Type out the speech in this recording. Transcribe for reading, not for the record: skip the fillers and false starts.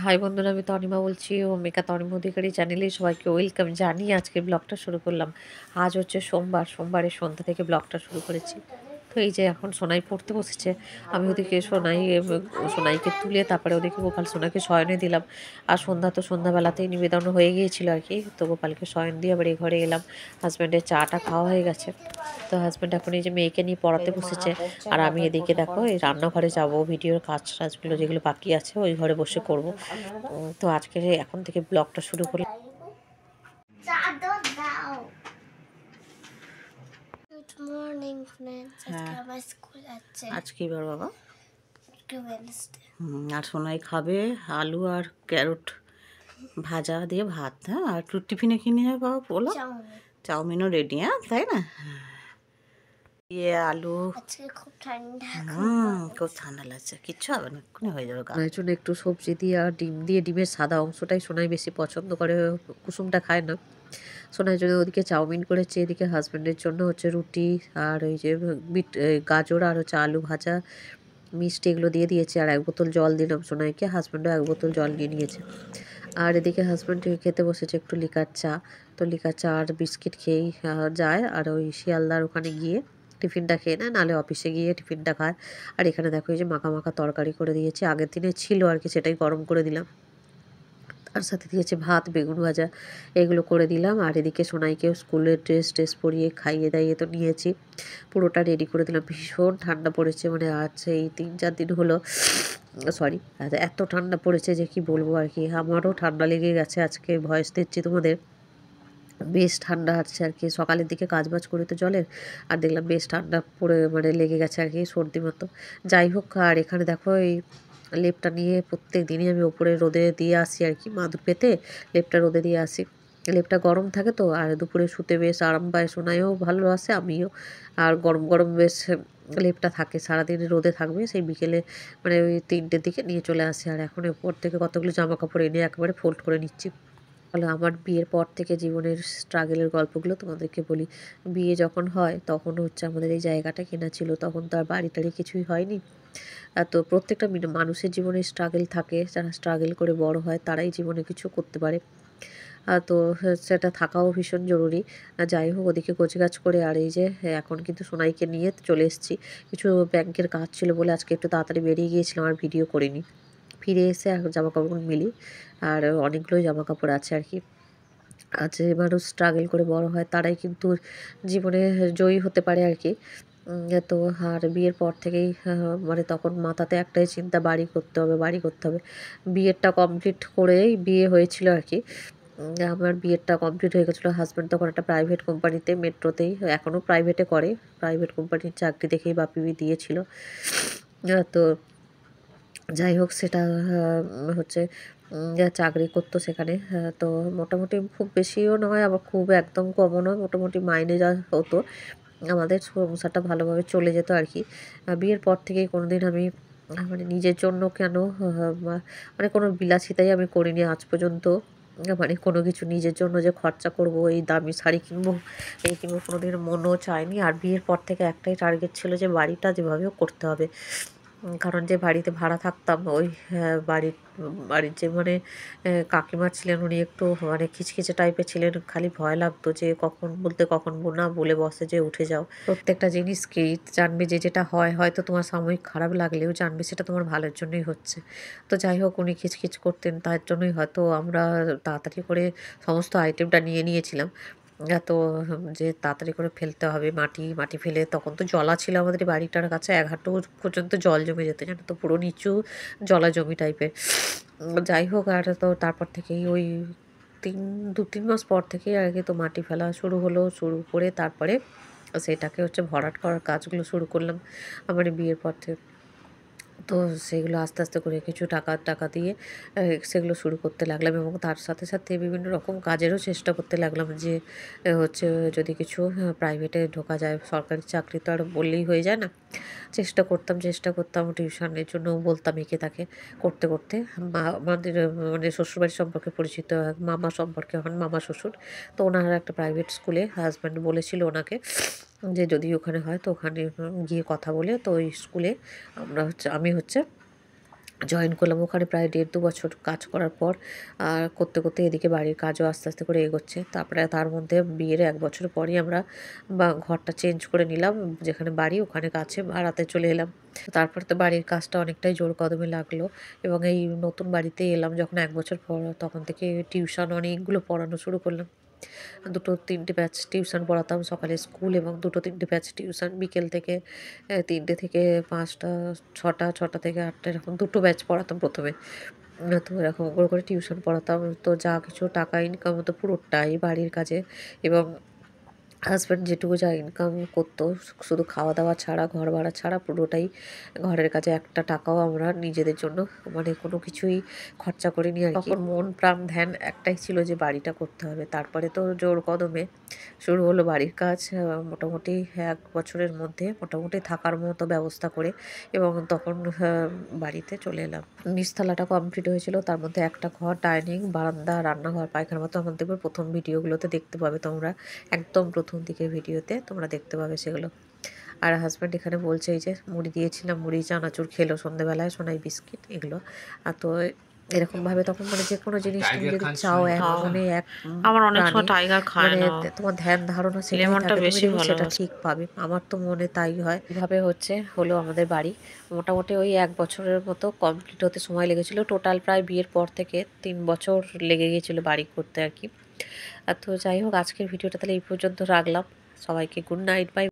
High বন্ধুরা, আমি তনিমা বলছি ও মেকা তনিমা অধিকারী চ্যানেলে সবাইকে ওয়েলকাম জানিয়ে আজকে ব্লগটা শুরু করলাম। আজ হচ্ছে সোমবারের সন্ধ্যা থেকে ব্লগটা শুরু করেছি। তো এই যে এখন সোনাই পড়তে বসেছে, আমি ওদিকে সোনাইকে তুলে তারপরে ওদিকে গোপাল সোনাকে শয়নে দিলাম। আর সন্ধ্যাবেলাতেই নিবেদন হয়ে গিয়েছিল আর কি। তো গোপালকে শয়ন দিয়ে আবার এই ঘরে এলাম। হাজব্যান্ডের চাটা খাওয়া হয়ে গেছে। তো হাজব্যান্ড এখন এই যে মেয়েকে নিয়ে পড়াতে বসেছে, আর আমি এদিকে দেখো এই রান্নাঘরে যাব, ভিডিওর টাজগুলো যেগুলো বাকি আছে ওই ঘরে বসে করব। তো আজকে এখন থেকে ব্লগটা শুরু করলাম। গুড মর্নিং ফ্রেন্ডস, আজকে আমার স্কুল আছে। আজকে এবার বাবা ওয়েডনেসডে। আর সোনাই খাবে আলু আর ক্যারট ভাজা দিয়ে ভাত। হ্যাঁ, আর একটু টিফিনে কিনে যাবে বাবা, বলো। চাউমিনও রেডি, হ্যাঁ তাই না? ইয়ে আলু। আজকে খুব ঠান্ডা। খুব ঠান্ডা লাগছে, কিচ্ছু হবে না, এক্ষুনি হয়ে যাবে। সোনাইয়ের জন্য একটু সবজি দিয়ে আর ডিম দিয়ে, ডিমের সাদা অংশটাই সোনাই বেশি পছন্দ করে, কুসুমটা খায় না। সোনাইয়ের জন্য ওদিকে চাউমিন করেছে, এদিকে হাজব্যান্ডের জন্য হচ্ছে রুটি আর ওই যে গাজর আর হচ্ছে আলু ভাজা, মিষ্টি এগুলো দিয়ে দিয়েছে। আর 1 বোতল জল দিলাম সোনাইকে, হাজব্যান্ডও 1 বোতল জল নিয়ে নিয়েছে। আর এদিকে হাজব্যান্ড খেতে বসেছে একটু লিকার চা। তো লিকার চা আর বিস্কিট খেয়েই যায়, আর ওই শিয়ালদার ওখানে গিয়ে টিফিনটা খেয়ে নেয়, নাহলে অফিসে গিয়ে টিফিনটা খায়। আর এখানে দেখো এই যে মাখা মাখা তরকারি করে দিয়েছে, আগের দিনে ছিল আর কি, সেটাই গরম করে দিলাম। তার সাথে দিয়েছে ভাত, বেগুন ভাজা, এগুলো করে দিলাম। আর এদিকে সোনাইকেও স্কুলের ড্রেস পরিয়ে খাইয়ে দাইয়ে তো নিয়েছি, পুরোটা রেডি করে দিলাম। ভীষণ ঠান্ডা পড়েছে, মানে আজ এই 3-4 দিন হলো, সরি, এত ঠান্ডা পড়েছে যে কি বলবো আর কি। আমারও ঠান্ডা লেগে গেছে, আজকে ভয়েস দিচ্ছি তোমাদের। বেশ ঠান্ডা আছে আর কি, সকালের দিকে কাজবাজ করি তো জলের, আর দেখলাম বেশ ঠান্ডা পড়ে মানে লেগে গেছে আর কি, সর্দি মতো। যাই হোক, আর এখানে দেখো এই লেপটা নিয়ে প্রত্যেক দিনই আমি ওপরে রোদে দিয়ে আসি আর কি, মাদুর পেতে লেপটা রোদে দিয়ে আসি। লেপটা গরম থাকে তো, আর দুপুরে শুতে বেশ আরাম পায়, সোনাইও ভালোবাসে আমিও। আর গরম গরম বেশ লেপটা থাকে, সারাদিন রোদে থাকবে, সেই বিকেলে মানে ওই 3টের দিকে নিয়ে চলে আসে। আর এখন ওপর থেকে কতগুলো জামা কাপড় এনে একেবারে ফোল্ড করে নিচ্ছি। হলো আমার বিয়ের পর থেকে জীবনের স্ট্রাগলের গল্পগুলো তোমাদেরকে বলি। বিয়ে যখন হয় তখন হচ্ছে আমাদের এই জায়গাটা কেনা ছিল, তখন তো আর বাড়ি টাড়ি কিছুই হয়নি। তো প্রত্যেকটা মানুষের জীবনে স্ট্রাগল থাকে, যারা স্ট্রাগল করে বড় হয় তারাই জীবনে কিছু করতে পারে। তো সেটা থাকাও ভীষণ জরুরি। যাই হোক, ওদিকে গোছগাছ করে আর এই যে এখন কিন্তু সোনাইকে নিয়ে চলে এসেছি। কিছু ব্যাংকের কাজ ছিল বলে আজকে একটু তাড়াতাড়ি বেরিয়ে গিয়েছিলাম, আর ভিডিও করিনি। ফিরে এসে এখন জামাকাপড় মিলি, আর অনেকগুলোই জামাকাপড় আছে আর কি। যে মানুষ স্ট্রাগল করে বড় হয় তারাই কিন্তু জীবনে জয়ী হতে পারে আর কি। তো আর বিয়ের পর থেকেই মানে তখন মাথাতে একটাই চিন্তা, বাড়ি করতে হবে, বাড়ি করতে হবে। বিয়েটা কমপ্লিট করেই বিয়ে হয়েছিল আর কি। আমার বিয়েটা কমপ্লিট হয়ে গেছিলো। হাজব্যান্ড তখন একটা প্রাইভেট কোম্পানিতে, মেট্রোতেই, এখনও প্রাইভেটে করে, প্রাইভেট কোম্পানির চাকরি দেখেই বাপি দিয়েছিল। তো যাই হোক, সেটা হচ্ছে চাকরি করতো সেখানে। তো মোটামুটি খুব বেশিও নয়, আবার খুব একদম কমও নয়, মোটামুটি মাইনে যা হতো আমাদের সংসারটা ভালোভাবে চলে যেত আর কি। বিয়ের পর থেকেই কোনোদিন আমি মানে নিজের জন্য কেন মানে কোনো বিলাসিতাই আমি করিনি আজ পর্যন্ত। মানে কোনো কিছু নিজের জন্য যে খরচা করব, এই দামি শাড়ি কিনবো, এই কিনবো, কোনোদিন মনও চায়নি। আর বিয়ের পর থেকে একটাই টার্গেট ছিল যে বাড়িটা যেভাবেও করতে হবে। কারণ যে বাড়িতে ভাড়া থাকতাম ওই বাড়ির বাড়ির যে মানে কাকিমা ছিলেন, উনি একটু মানে খিচখিচে টাইপের ছিলেন। খালি ভয় লাগতো যে কখন বলতে কখন না বলে বসে যে উঠে যাও। প্রত্যেকটা জিনিসকেই জানবে যে যেটা হয়, হয়তো তোমার সাময়িক খারাপ লাগলেও জানবে সেটা তোমার ভালোর জন্যই হচ্ছে। তো যাই হোক, উনি খিচখিচ করতেন, তার জন্যই হয়তো আমরা তাড়াতাড়ি করে সমস্ত আইটেমটা নিয়ে নিয়েছিলাম। এত যে তাড়াতাড়ি করে ফেলতে হবে, মাটি ফেলে, তখন তো জলা ছিল আমাদের বাড়িটার কাছে, 1 হাঁটু পর্যন্ত জল জমে যেত, জানো তো, পুরো নিচু জলা জমি টাইপের। যাই হোক, আর তো তারপর থেকেই ওই 2-3 মাস পর থেকেই আর কি তো মাটি ফেলা শুরু হলো, শুরু করে তারপরে সেটাকে হচ্ছে ভরাট করার কাজগুলো শুরু করলাম আমার বিয়ের পর থেকে। তো সেগুলো আস্তে আস্তে করে কিছু টাকা দিয়ে সেগুলো শুরু করতে লাগলাম, এবং তার সাথে সাথে বিভিন্ন রকম কাজেরও চেষ্টা করতে লাগলাম যে হচ্ছে যদি কিছু প্রাইভেটে ঢোকা যায়। সরকারি চাকরি তো আর বললেই হয়ে যায় না। চেষ্টা করতাম টিউশনের জন্য বলতাম একে তাকে, করতে করতে আমাদের মানে শ্বশুরবাড়ির সম্পর্কে পরিচিত এক মামা সম্পর্কে হন, মামা শ্বশুর। তো ওনার একটা প্রাইভেট স্কুলে হাজব্যান্ড বলেছিল ওনাকে যে যদি ওখানে হয় তো ওখানে গিয়ে কথা বলে, তো ওই স্কুলে আমি হচ্ছে জয়েন করলাম। ওখানে প্রায় 1.5-2 বছর কাজ করার পর আর করতে করতে এদিকে বাড়ির কাজও আস্তে আস্তে করে এগোচ্ছে। তারপরে তার মধ্যে বিয়ের 1 বছর পরই আমরা ঘরটা চেঞ্জ করে নিলাম। যেখানে বাড়ি ওখানে কাছে ভাড়াতে চলে এলাম। তারপর তো বাড়ির কাজটা অনেকটাই জোর কদমে লাগলো এবং এই নতুন বাড়িতে এলাম যখন 1 বছর পর, তখন থেকে টিউশন অনেকগুলো পড়ানো শুরু করলাম। 2-3টে ব্যাচ টিউশন পড়াতাম, সকালে স্কুল এবং 2-3টে ব্যাচ টিউশন। বিকেল থেকে 3টে থেকে 5টা, 6টা থেকে 8টা, এরকম 2টো ব্যাচ পড়াতাম প্রথমে। তো এরকম করে করে টিউশন পড়াতাম। তো যা কিছু টাকা ইনকাম হতো পুরোটাই বাড়ির কাজে, এবং হাজব্যান্ড যেটুকু যা ইনকাম করতো শুধু খাওয়া দাওয়া ছাড়া, ঘর ভাড়া ছাড়া পুরোটাই ঘরের কাজে। একটা টাকাও আমরা নিজেদের জন্য মানে কোনো কিছুই খরচা করিনি আর কি। তখন মন প্রাণ ধ্যান একটাই ছিল যে বাড়িটা করতে হবে। তারপরে তো জোর কদমে শুরু হলো বাড়ির কাজ। মোটামুটি 1 বছরের মধ্যে মোটামুটি থাকার মতো ব্যবস্থা করে, এবং তখন বাড়িতে চলে এলাম। নিচতলাটা কমপ্লিট হয়েছিল, তার মধ্যে একটা ঘর, ডাইনিং, বারান্দা, রান্নাঘর, পায়খানা মতো আমার দেখবে প্রথম ভিডিওগুলোতে দেখতে পাবে তোমরা, একদম প্রথম দিকের ভিডিওতে তোমরা দেখতে পাবে সেগুলো। আর হাজব্যান্ড এখানে বলছে এই যে মুড়ি দিয়েছিলাম, মুড়ি চানাচুর খেলো সন্ধ্যেবেলায়, সোনাই বিস্কিট এগুলো। আর তো এরকমভাবে তখন মানে যে কোনো জিনিস তুমি যদি চাও এক মনে এক আমার অনেক সময় প্রাণে, টাইগার খায় মানে না, তোমার ধ্যান ধারণা সেটাই লেমনটা থাকে, তুমি বেশি দেখবে সেটা ভালোবাসে। ঠিক পাবে। আমার তো মনে তাই হয়। এভাবে হলো আমাদের বাড়ি। মোটামুটি ওই 1 বছরের মতো কমপ্লিট হতে সময় লেগেছিল। টোটাল প্রায় বিয়ের পর থেকে 3 বছর লেগে গিয়েছিল বাড়ি করতে আর কি। তো যাই হোক, আজকের ভিডিওটা তাহলে এই পর্যন্ত রাখলাম। সবাইকে গুড নাইট, বাই।